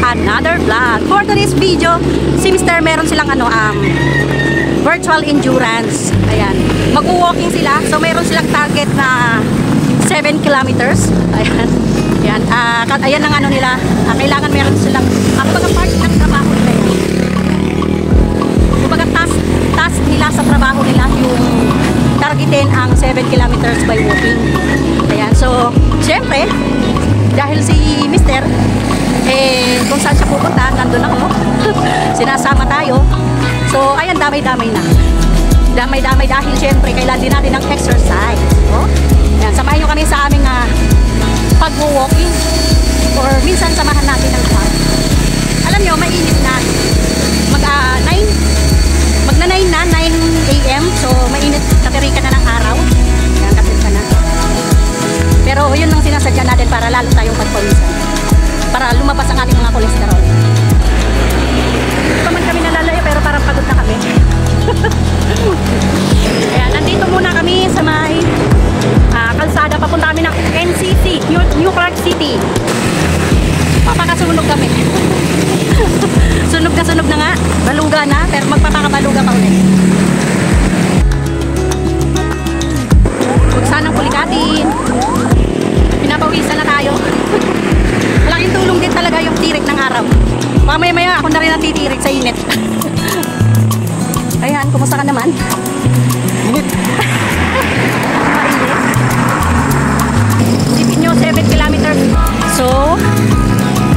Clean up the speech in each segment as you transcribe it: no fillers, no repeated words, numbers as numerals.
another vlog. For today's video, si Mr. meron silang virtual endurance. Ayan. Mag-walking sila. So meron silang target na 7 kilometers. Ayan. Ayan. Ayan ang nila. Kailangan meron silang kumbaga part ng trabaho nila yun. Kumbaga task nila sa trabaho nila yung targetin ang 7 kilometers by walking. Ayan. So, syempre, dahil si Mr. kung saan siya pupunta, nandun ako. Sinasama tayo. So, ayan, damay-damay na. Damay-damay dahil syempre, kailangan din natin ng exercise. Oh? Ayan, samahan nyo kami sa aming pag-walking. Or minsan, samahan natin ng walk. Alam nyo, mainit na. Magna-9 na, 9 AM. So, mainit, katirika na ng araw. Ayan, katirika na. Pero, yun ang sinasadya natin para lalo tayong pagpawisan. Para lumabas ang ating mga kolesterol. Hindi pa man kami nalalayo, pero parang pagod na kami. Ayan, nandito muna kami sa may kalsada. Papunta kami ng NCC, New Clark City. Papakasunog kami. Sunog na nga. Baluga na, pero magpapakabaluga pa ulit. Huwag sanang kulikatin. Pinapawisan na tayo. Malaking tulong din talaga yung tirik ng araw. Mamaya-maya ako na rin natitirik sa init. Ayan, kumusta ka naman? Init. Sipin nyo, 7 kilometers. So,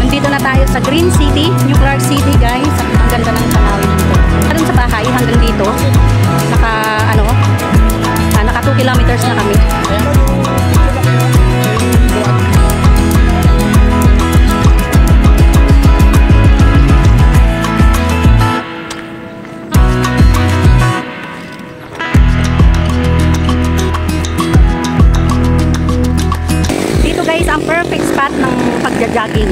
nandito na tayo sa Green City, New Clark City, guys. Ang ganda ng tanawin dito. Karon sa bahay hanggang dito, naka 2 kilometers na kami. Ang perfect spot ng pagja-jogging.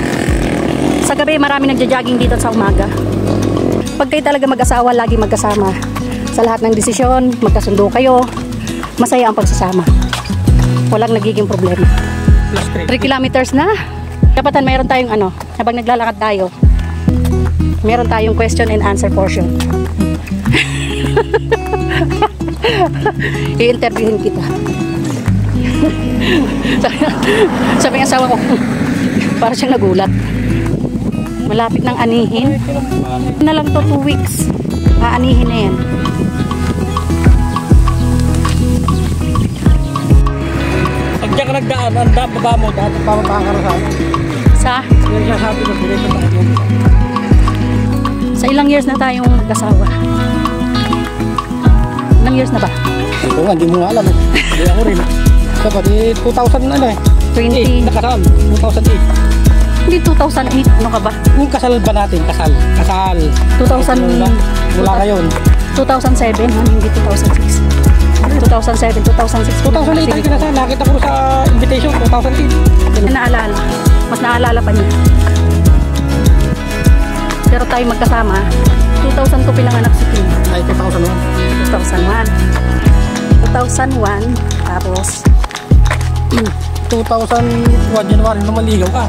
Sa gabi, marami nagja-jogging dito sa umaga. Pag kayo talaga mag-asawa, lagi magkasama. Sa lahat ng desisyon, magkasundo kayo. Masaya ang pagsasama. Walang nagiging problema. 3 kilometers na. Kapatan, mayroon tayong habang naglalakad tayo, meron tayong question and answer portion. I-interviewin kita. Sabi ng asawa ko, para siyang nagulat. Malapit ng anihin. Na lang to 2 weeks. Aanihin na yan. Pag diyan ka nagdaan, ang baba mo, dati pa mapakakaroon sa? Sa ilang years na tayong mag-asawa? Ilang years na ba? Ito nga, hindi mo alam. Hindi ako rin. Dapat 2000 20 nakasal, 2008. Hindi 2008, ano ka ba? Yung kasal ba natin? Kasal 2000 wala kayon. 2007, hindi 2006. 2007, 2006, 2008 tayo kinasal. Nakita ko sa invitation, 2008. Naalala, mas naalala pa niya. Pero tayo magkasama, 2000 ko pinanganak si Kim. Ay, 2001. 2001, tapos 2001 January na maligaw ka.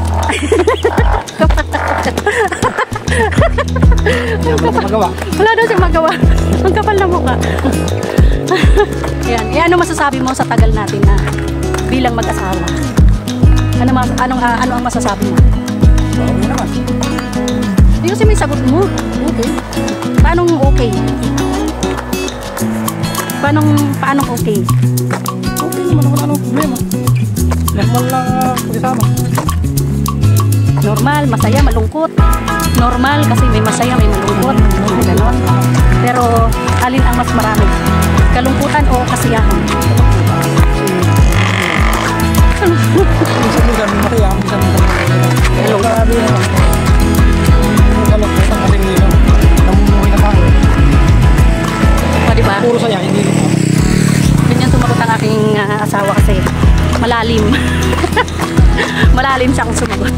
Wala daw siyang magawa. Ang kapal na mukha. Yan. Ano masasabi mo sa tagal natin na bilang mag-asawa? Ano ang masasabi mo? Okay naman. Hindi kasi may sagot mo. Okay. Paanong okay? Paanong okay? Okay naman, wala nang problema. Normal lang pagsasama. Normal, masaya, malungkot. Normal kasi may masaya, may malungkot. Ganon. Pero alin ang mas marami? Kalungkutan o kasiyahan? Minsan masaya, minsan grabe naman. Yung kalungkutan kasi namumuhay na tayo. Diba? Puro saya, hindi naman. Ganyan sumagot ang aking asawa kasi malalim. Malalim siya kung sumagot.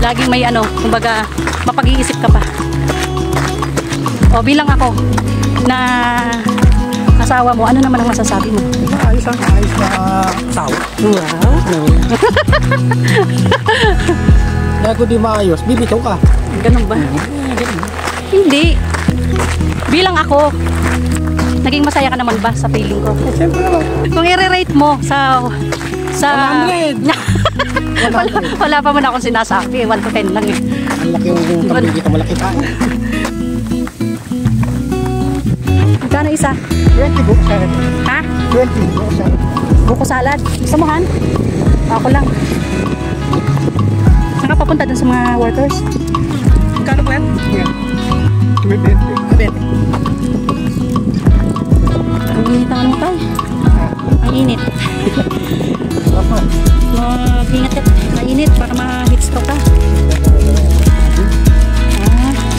Laging may kumbaga mapag-iisip ka pa. O bilang ako na asawa mo, ano naman ang masasabi mo? Ayos na asawa. Wow. Na Kaya kung di maayos, bibitaw ka. Ganun ba? Hindi. Bilang ako, naging masaya ka naman ba sa feeling ko? Siyempre naman. Kung i-rate mo sa 100. wala pa man akong sinasabi. 1 to 10 lang eh. Ang laki yung pamilya kita, malaki pa. Magkano isa? 20 buko salad. Ha? 20 buko salad. Buko salad. Gusto mo, Han? Ako lang. Saan ka papunta dun sa mga workers? Magkano po yan? Yan. 20. Ang init ang ano tayo. Ang init. Mag-ingat ka. Mainit para ma-heat stroke ka.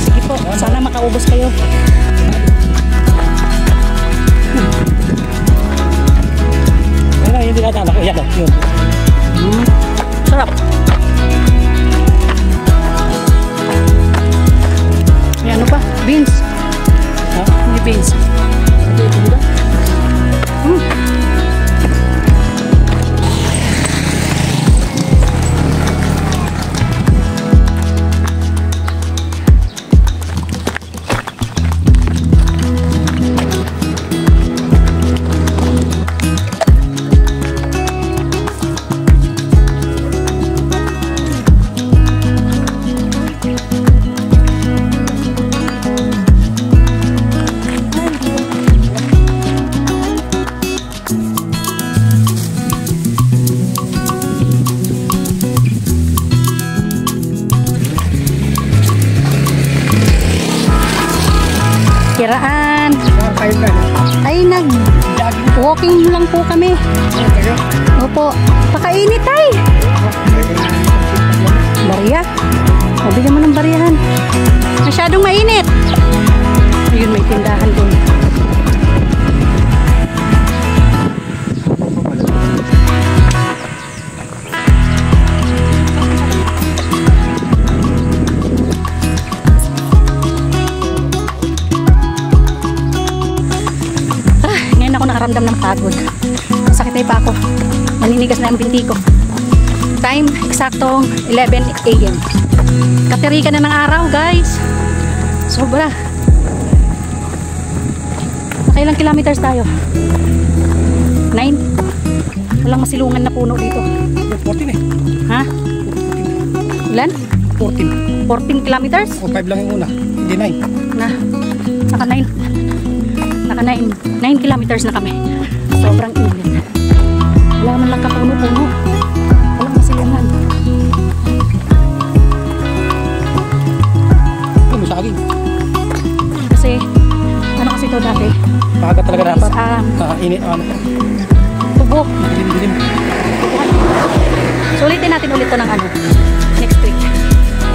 Sige po. Sana makaubos kayo. Ayun, hindi natin anak ko. Yan, yun. Sarap. May ano pa? Beans. Ha? May beans. Kiraan. Kain na. Ay, nag-walking lang po kami. Opo. Pakainit ay. Barya. Mabigyan mo ng baryahan. Masyadong mainit. Ayun, may tindahan doon. Ngayon ako nakaramdam ng pagod. Sakit na pa ako. Naninigas na ang binti ko. Time, eksaktong 11 AM. Katirika na ng araw, guys. Sobra. Nakailang kilometers tayo? 9? Walang masilungan na puno dito. 14 eh. Ha? Ilan? 14. 14 kilometers? O 5 lang yung una. Hindi 9. Na. Naka 9. Naka 9 kilometers na kami. Sobrang init. Wala man lang kapuno-puno. Walang masilungan. Ano sa akin? Kasi, ano kasi ito dati? Maaga talaga Is, dapat. Init. Ano? Tubo. Dilim-dilim. So, ulitin natin ulit ito ng ano, next week.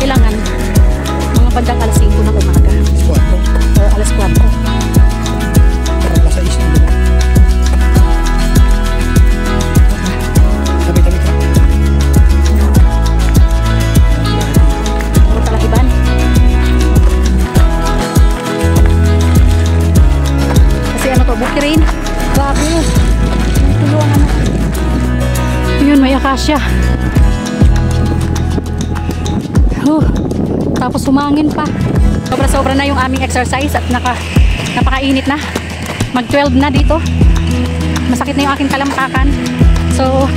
Kailangan, mga bandang alas 5 ng umaga. Squad. Or alas 4. Parang nasa isang doon. Tabi-tabi ka. Puro talahiban. Kasi ano to, bukirin. Grabe. Tulungan ano. Yun, may akasya. Tapos humangin pa. Sobra-sobra na yung aming exercise at napakainit na. Mag-12 na dito. Masakit na yung aking kalampakan. So,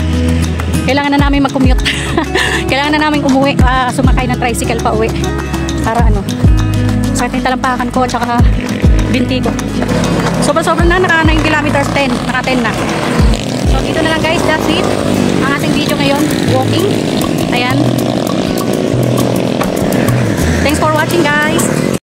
kailangan na namin mag-commute. Kailangan na namin umuwi, sumakay ng tricycle pa uwi. Para ano, sakit na yung kalampakan ko at saka binti ko. Sobra-sobra na, naka 9 kilometers, 10. Naka 10 na. So, dito na lang guys, that's it. Ang ating video ngayon, walking.